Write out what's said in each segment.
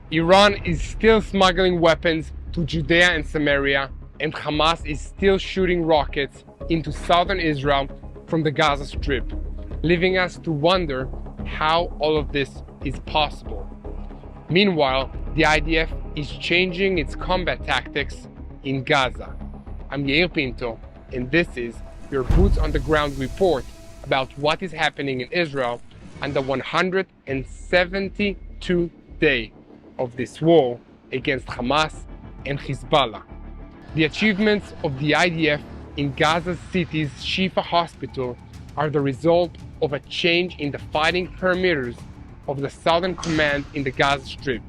Iran is still smuggling weapons to Judea and Samaria, and Hamas is still shooting rockets into southern Israel from the Gaza Strip, leaving us to wonder how all of this is possible. Meanwhile, the IDF is changing its combat tactics in Gaza. I'm Yair Pinto, and this is your boots on the ground report about what is happening in Israel on the 172nd day of this war against Hamas and Hezbollah. The achievements of the IDF in Gaza City's Shifa hospital are the result of a change in the fighting parameters of the Southern Command in the Gaza Strip.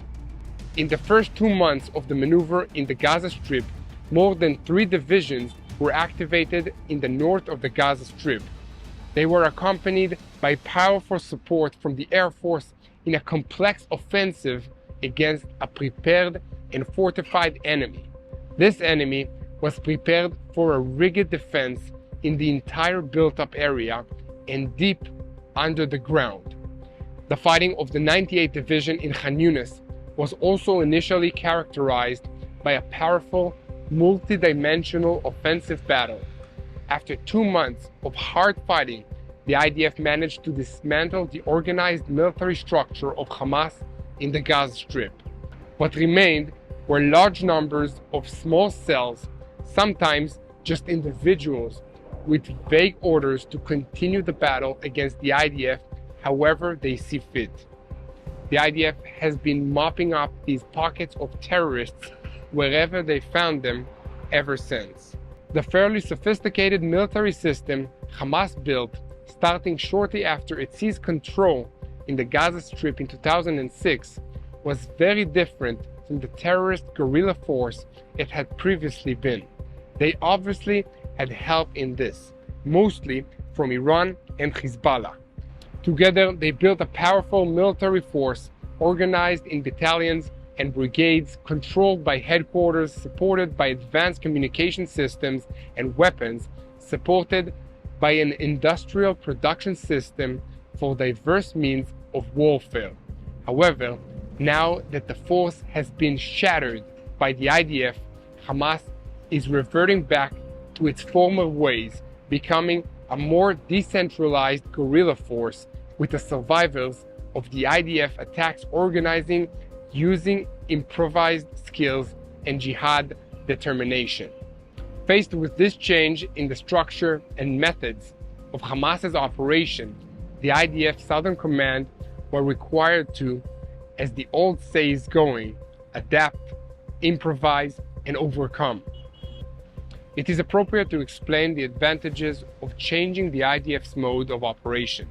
In the first 2 months of the maneuver in the Gaza Strip, more than 3 divisions were activated in the north of the Gaza Strip. They were accompanied by powerful support from the Air Force in a complex offensive against a prepared and fortified enemy. This enemy was prepared for a rigid defense in the entire built-up area and deep under the ground. The fighting of the 98th Division in Khan Yunis was also initially characterized by a powerful, multi-dimensional offensive battle. After 2 months of hard fighting, the IDF managed to dismantle the organized military structure of Hamas in the Gaza Strip. What remained were large numbers of small cells, sometimes just individuals, with vague orders to continue the battle against the IDF however they see fit. The IDF has been mopping up these pockets of terrorists wherever they found them ever since. The fairly sophisticated military system Hamas built, starting shortly after it seized control in the Gaza Strip in 2006, was very different from the terrorist guerrilla force it had previously been. They obviously had help in this, mostly from Iran and Hezbollah. Together, they built a powerful military force organized in battalions and brigades, controlled by headquarters, supported by advanced communication systems and weapons, supported by an industrial production system for diverse means of warfare. However, now that the force has been shattered by the IDF, Hamas is reverting back to its former ways, becoming a more decentralized guerrilla force with the survivors of the IDF attacks organizing using improvised skills and jihad determination. Faced with this change in the structure and methods of Hamas's operation, the IDF Southern Command were required to, as the old say is going, adapt, improvise, and overcome. It is appropriate to explain the advantages of changing the IDF's mode of operation.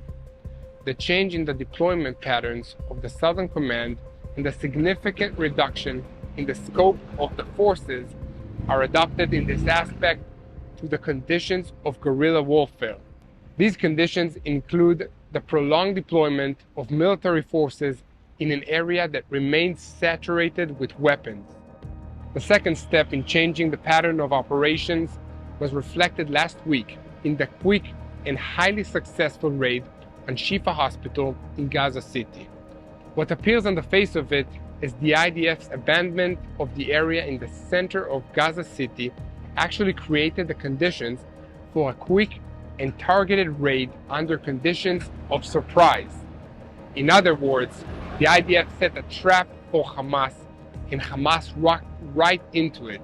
The change in the deployment patterns of the Southern Command and the significant reduction in the scope of the forces are adapted in this aspect to the conditions of guerrilla warfare. These conditions include the prolonged deployment of military forces in an area that remains saturated with weapons. The second step in changing the pattern of operations was reflected last week in the quick and highly successful raid on Shifa Hospital in Gaza City. What appears on the face of it as the IDF's abandonment of the area in the center of Gaza City actually created the conditions for a quick and targeted raid under conditions of surprise. In other words, the IDF set a trap for Hamas, and Hamas rocked right into it.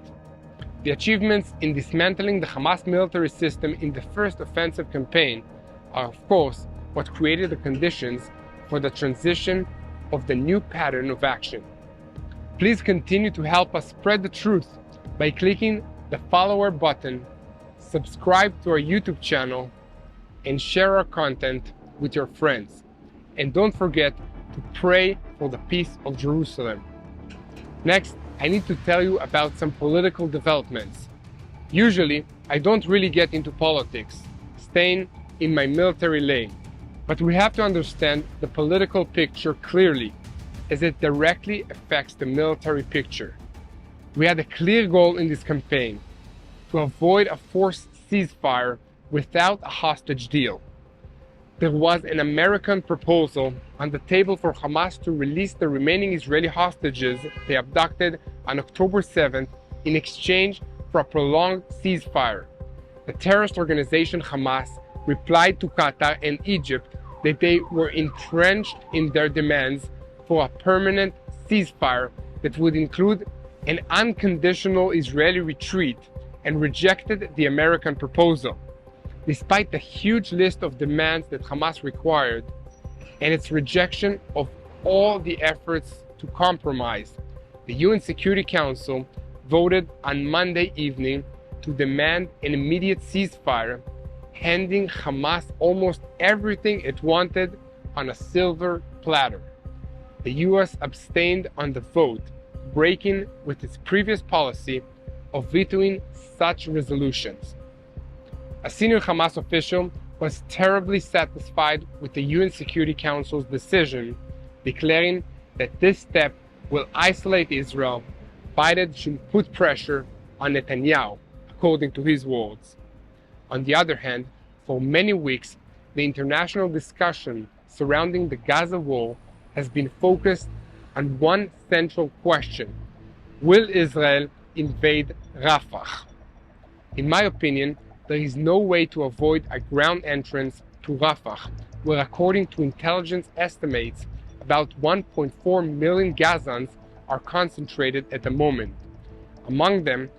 The achievements in dismantling the Hamas military system in the first offensive campaign are, of course, what created the conditions for the transition of the new pattern of action. Please continue to help us spread the truth by clicking the follower button, subscribe to our YouTube channel, and share our content with your friends. And don't forget to pray for the peace of Jerusalem. Next, I need to tell you about some political developments. Usually, I don't really get into politics, staying in my military lane. But we have to understand the political picture clearly, as it directly affects the military picture. We had a clear goal in this campaign: to avoid a forced ceasefire without a hostage deal. there was an American proposal on the table for Hamas to release the remaining Israeli hostages they abducted on October 7th in exchange for a prolonged ceasefire. The terrorist organization Hamas replied to Qatar and Egypt that they were entrenched in their demands for a permanent ceasefire that would include an unconditional Israeli retreat, and rejected the American proposal. Despite the huge list of demands that Hamas required and its rejection of all the efforts to compromise, the UN Security Council voted on Monday evening to demand an immediate ceasefire, handing Hamas almost everything it wanted on a silver platter. The US abstained on the vote, breaking with its previous policy of vetoing such resolutions. A senior Hamas official was terribly satisfied with the UN Security Council's decision, declaring that this step will isolate Israel. Biden should put pressure on Netanyahu, according to his words. On the other hand, for many weeks, the international discussion surrounding the Gaza war has been focused on one central question: will Israel invade Rafah? In my opinion, there is no way to avoid a ground entrance to Rafah, where according to intelligence estimates, about 1.4 million Gazans are concentrated at the moment. Among them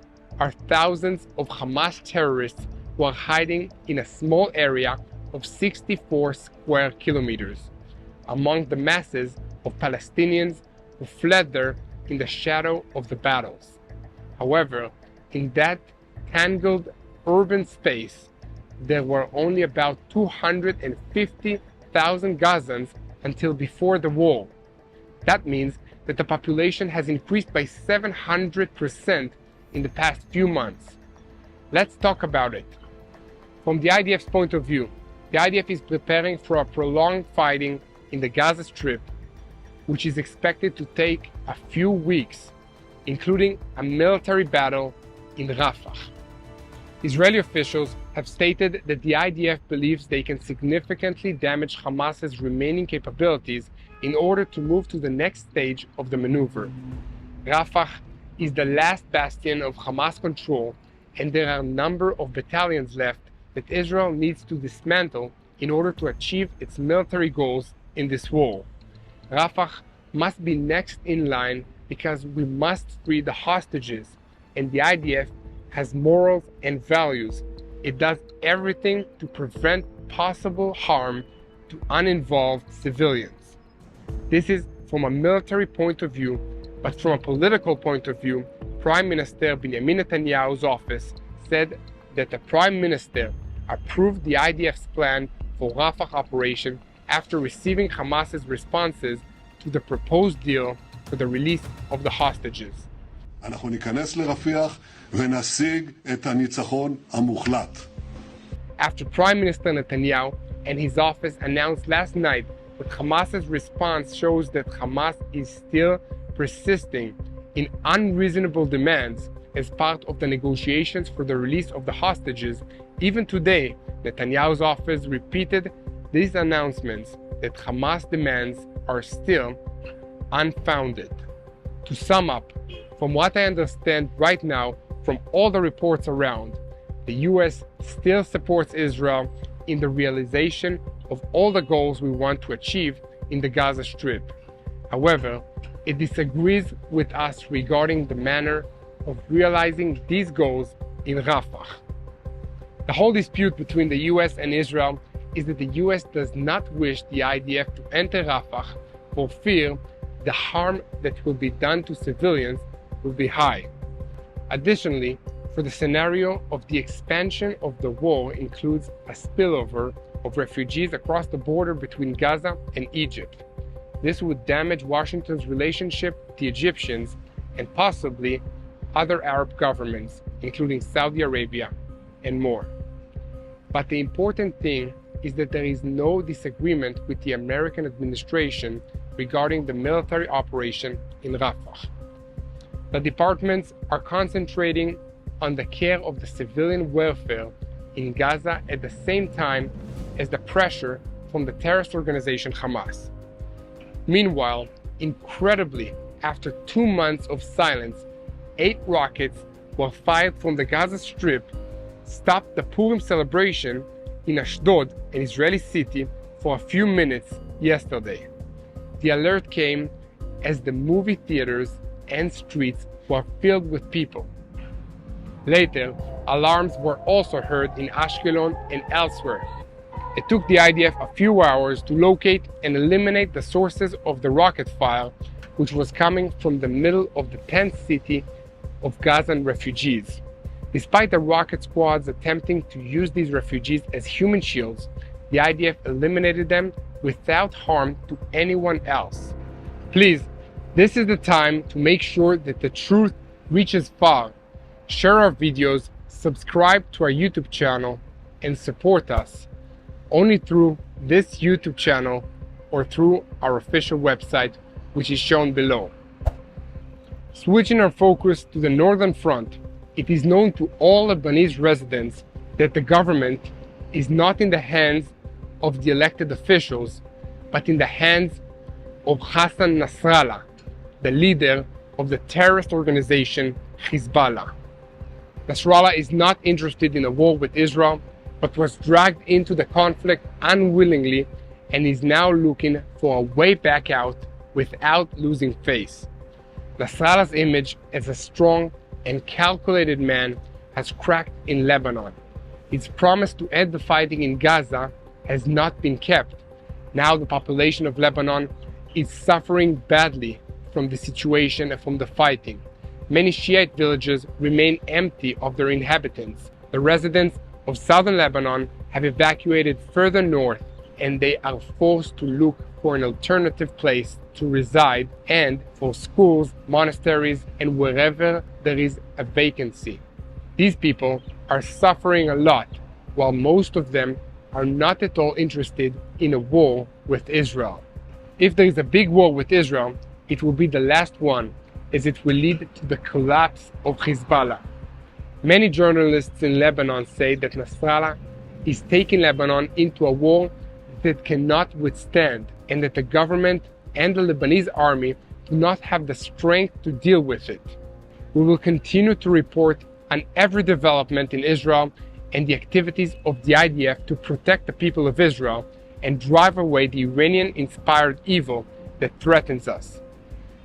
are thousands of Hamas terrorists who are hiding in a small area of 64 square kilometers, among the masses of Palestinians who fled there in the shadow of the battles. However, in that tangled urban space, there were only about 250,000 Gazans until before the war. That means that the population has increased by 700% in the past few months. Let's talk about it. From the IDF's point of view, the IDF is preparing for a prolonged fighting in the Gaza Strip, which is expected to take a few weeks, including a military battle in Rafah. Israeli officials have stated that the IDF believes they can significantly damage Hamas's remaining capabilities in order to move to the next stage of the maneuver. Rafah is the last bastion of Hamas control, and there are a number of battalions left that Israel needs to dismantle in order to achieve its military goals in this war. Rafah must be next in line because we must free the hostages, and the IDF has morals and values. It does everything to prevent possible harm to uninvolved civilians. This is from a military point of view, but from a political point of view, Prime Minister Benjamin Netanyahu's office said that the Prime Minister approved the IDF's plan for Rafah operation after receiving Hamas's responses to the proposed deal for the release of the hostages. אנחנו ניכנס לרפיח ונשיג את הניצחון המוחלט. After Prime Minister Netanyahu and his office announced last night that Hamas's response shows that Hamas is still persisting in unreasonable demands as part of the negotiations for the release of the hostages, even today, Netanyahu's office repeated these announcements that Hamas demands are still unfounded. To sum up, from what I understand right now from all the reports around, the US still supports Israel in the realization of all the goals we want to achieve in the Gaza Strip. However, it disagrees with us regarding the manner of realizing these goals in Rafah. The whole dispute between the US and Israel is that the US does not wish the IDF to enter Rafah for fear the harm that will be done to civilians will be high. Additionally, for the scenario of the expansion of the war includes a spillover of refugees across the border between Gaza and Egypt. This would damage Washington's relationship with the Egyptians and possibly other Arab governments, including Saudi Arabia and more. But the important thing is that there is no disagreement with the American administration regarding the military operation in Rafah. The departments are concentrating on the care of the civilian welfare in Gaza at the same time as the pressure from the terrorist organization Hamas. Meanwhile, incredibly, after 2 months of silence, 8 rockets were fired from the Gaza Strip, stopped the Purim celebration in Ashdod, an Israeli city, for a few minutes yesterday. The alert came as the movie theaters and streets were filled with people. Later, alarms were also heard in Ashkelon and elsewhere. It took the IDF a few hours to locate and eliminate the sources of the rocket fire, which was coming from the middle of the tent city of Gazan refugees. Despite the rocket squads attempting to use these refugees as human shields, the IDF eliminated them without harm to anyone else. Please, this is the time to make sure that the truth reaches far. Share our videos, subscribe to our YouTube channel, and support us only through this YouTube channel or through our official website, which is shown below. Switching our focus to the northern front, it is known to all Lebanese residents that the government is not in the hands of the elected officials, but in the hands of Hassan Nasrallah, the leader of the terrorist organization Hezbollah. Nasrallah is not interested in a war with Israel, but was dragged into the conflict unwillingly and is now looking for a way back out without losing face. Nasrallah's image as a strong and calculated man has cracked in Lebanon. His promise to end the fighting in Gaza has not been kept. Now the population of Lebanon is suffering badly from the situation and from the fighting. Many Shiite villages remain empty of their inhabitants. The residents of southern Lebanon have evacuated further north, and they are forced to look for an alternative place to reside and for schools, monasteries, and wherever there is a vacancy. These people are suffering a lot, while most of them are not at all interested in a war with Israel. If there is a big war with Israel, it will be the last one, as it will lead to the collapse of Hezbollah. Many journalists in Lebanon say that Nasrallah is taking Lebanon into a war that it cannot withstand, and that the government and the Lebanese army do not have the strength to deal with it. We will continue to report on every development in Israel and the activities of the IDF to protect the people of Israel and drive away the Iranian-inspired evil that threatens us.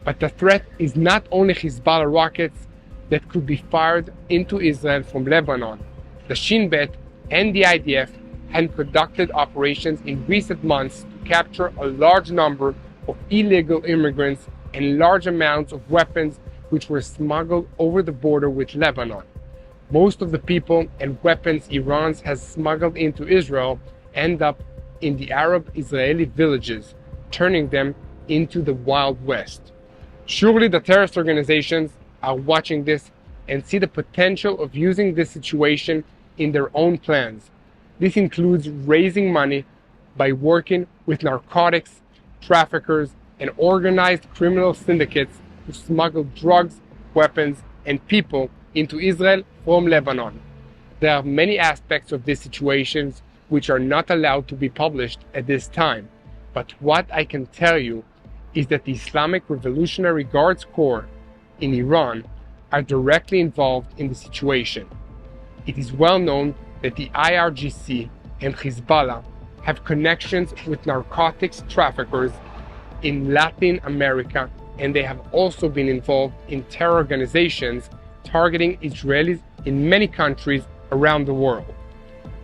But the threat is not only Hezbollah rockets that could be fired into Israel from Lebanon. The Shin Bet and the IDF had conducted operations in recent months to capture a large number of illegal immigrants and large amounts of weapons which were smuggled over the border with Lebanon. Most of the people and weapons Iran has smuggled into Israel end up in the Arab-Israeli villages, turning them into the Wild West. Surely the terrorist organizations are watching this and see the potential of using this situation in their own plans. This includes raising money by working with narcotics traffickers and organized criminal syndicates to smuggle drugs, weapons, and people into Israel from Lebanon. There are many aspects of these situations which are not allowed to be published at this time, but what I can tell you is that the Islamic Revolutionary Guards Corps in Iran are directly involved in the situation. It is well known that the IRGC and Hezbollah have connections with narcotics traffickers in Latin America, and they have also been involved in terror organizations targeting Israelis in many countries around the world.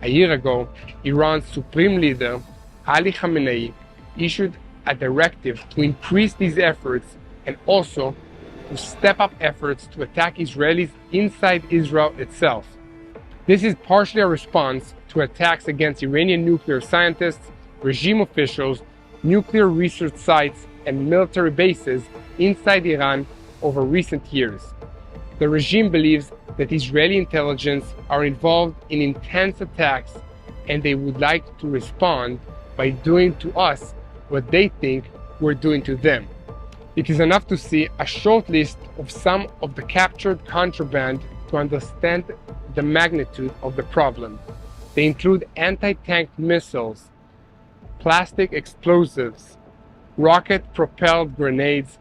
A year ago, Iran's supreme leader, Ali Khamenei, issued a directive to increase these efforts and also to step up efforts to attack Israelis inside Israel itself. This is partially a response to attacks against Iranian nuclear scientists, regime officials, nuclear research sites, and military bases inside Iran over recent years. The regime believes that Israeli intelligence are involved in intense attacks, and they would like to respond by doing to us what they think we're doing to them. It is enough to see a short list of some of the captured contraband to understand the magnitude of the problem. They include anti-tank missiles, plastic explosives, rocket-propelled grenades,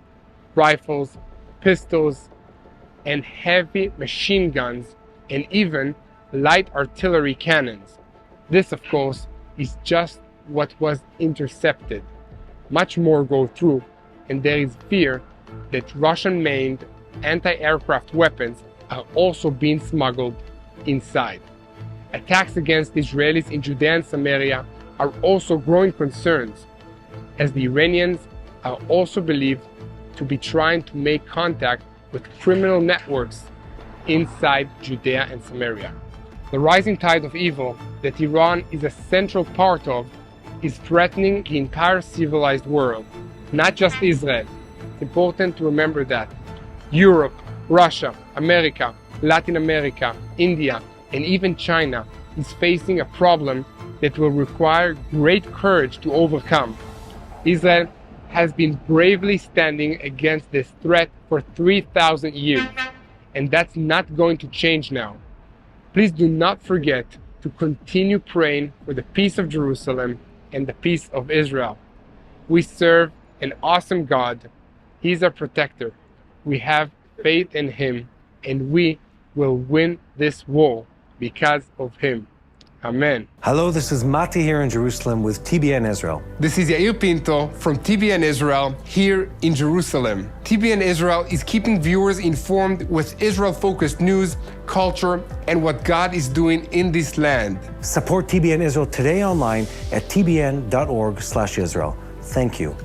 rifles, pistols, and heavy machine guns, and even light artillery cannons. This, of course, is just what was intercepted. Much more go through, and there is fear that Russian-made anti-aircraft weapons are also being smuggled inside. Attacks against Israelis in Judea and Samaria are also growing concerns, as the Iranians are also believed to be trying to make contact with criminal networks inside Judea and Samaria. The rising tide of evil that Iran is a central part of is threatening the entire civilized world, not just Israel. It's important to remember that Europe, Russia, America, Latin America, India, and even China is facing a problem that will require great courage to overcome. Israel has been bravely standing against this threat for 3,000 years, and that's not going to change now. Please do not forget to continue praying for the peace of Jerusalem and the peace of Israel. We serve an awesome God. He's our protector. We have faith in Him, and we will win this war because of Him. Amen. Hello, this is Mati here in Jerusalem with TBN Israel. This is Yair Pinto from TBN Israel here in Jerusalem. TBN Israel is keeping viewers informed with Israel-focused news, culture, and what God is doing in this land. Support TBN Israel today online at tbn.org/Israel. Thank you.